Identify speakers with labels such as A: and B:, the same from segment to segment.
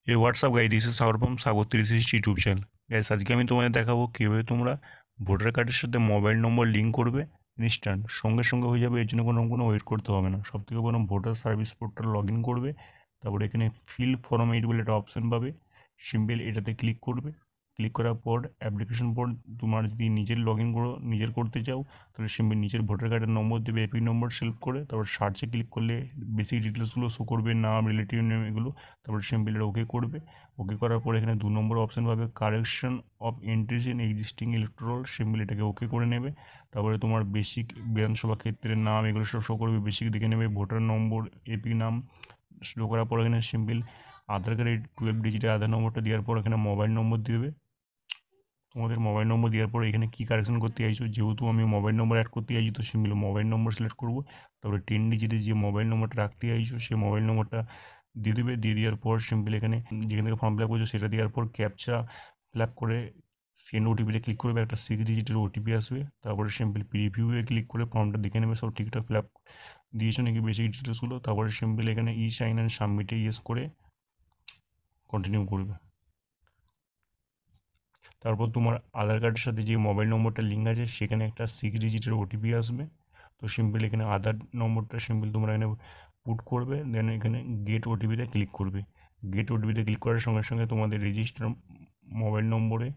A: এই WhatsApp guide this is Sagar from Sagar 360 YouTube channel. Guys আজকে আমি তোমাদের দেখাবো কীভাবে তোমরা ভোটার কার্ডের সাথে মোবাইল নম্বর লিঙ্ক করবে। ইনস্ট্যান্ট সঙ্গে সঙ্গে হয়ে যাবে, এর জন্য কোনো ওয়েট করতে হবে না। সব থেকে প্রথম voter service portal log in করবে, তারপরে এখানে ফিল ফর্ম 8 বলে একটা অপশান পাবে, সিম্পল এটাতে ক্লিক করবে। ক্লিক করার পর অ্যাপ্লিকেশন পর তোমার যদি নিজের লগ ইন করো, নিজের করতে চাও, তাহলে সিম্পল নিজের ভোটার কার্ডের নম্বর দেবে, এপিক নম্বর সিলেক্ট করে, তারপর সার্চে ক্লিক করলে বেসিক ডিটেলসগুলো শো করবে, নাম, রিলেটিভ নেম, এগুলো। তারপর সিম্পল এটা ওকে করবে। ওকে করার পর এখানে 2 নম্বর অপশান পাবে, correction of entries in existing electoral, simple এটাকে ওকে করে নেবে। তারপরে তোমার বেসিক বিধানসভা ক্ষেত্রের নাম এগুলো সব শো করবে, বেসিক দেখে নেবে, ভোটার নম্বর, এপি নাম শো করার পর এখানে সিম্পল আধার কার্ডের 12 ডিজিটের আধার নম্বরটা দেওয়ার পর এখানে মোবাইল নম্বর দেবে। তোমাদের মোবাইল নম্বর দেওয়ার পর এখানে কী কারেকশন করতে চাইছো, যেহেতু আমি মোবাইল নম্বর অ্যাড করতে চাইছি তো সিম্পল মোবাইল নম্বর সিলেক্ট করবো। তারপরে 10 ডিজিটের যে মোবাইল নম্বরটা রাখতে চাইছো সেই মোবাইল নম্বরটা দিয়ে দেবে। দিয়ে দেওয়ার পর সিম্পল এখানে যেখান থেকে ফর্ম ফিল আপ করছো সেটা দেওয়ার পর ক্যাপচা ফিল আপ করে সেন্ড ওটিপিতে ক্লিক করবে, একটা 6 ডিজিটের ওটিপি আসবে। তারপরে সিম্পল প্রিভিউয়ে ক্লিক করে ফর্মটা দেখে নেবে সব ঠিকঠাক ফিল আপ দিয়েছো নাকি বেসিক ডিটেলসগুলো। তারপরে সিম্পল এখানে ই সাইন অ্যান্ড সাবমিটে ইয়েস করে কন্টিনিউ করবে। তারপর তোমার আধার কার্ডের সাথে যে মোবাইল নম্বরটা লিঙ্ক আছে সেখানে একটা 6 ডিজিটের ওটিপি আসবে। তো সিম্পল এখানে আধার নম্বরটা সিম্পল তোমরা এখানে পুট করবে, দেন এখানে গেট ওটিপিতে ক্লিক করবে। গেট ওটিপিতে ক্লিক করার সঙ্গে সঙ্গে তোমাদের রেজিস্টার মোবাইল নম্বরে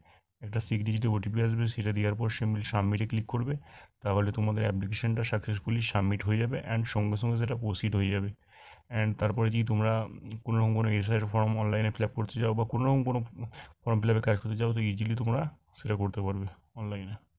A: একটা 6 ডিজিটের ওটিপি আসবে, সেটা দেওয়ার পর সিম্পল সাবমিটে ক্লিক করবে। তাহলে তোমাদের অ্যাপ্লিকেশনটা সাকসেসফুলি সাবমিট হয়ে যাবে অ্যান্ড সঙ্গে সঙ্গে সেটা প্রসিড হয়ে যাবে। অ্যান্ড তারপরে যদি তোমরা কোনো রকম কোনো এসআইয়ের ফর্ম অনলাইনে ফিল আপ করতে চাও বা কোনো রকম কোনো ফর্ম ফিল আপে কাজ করতে চাও তো ইজিলি তোমরা সেটা করতে পারবে অনলাইনে।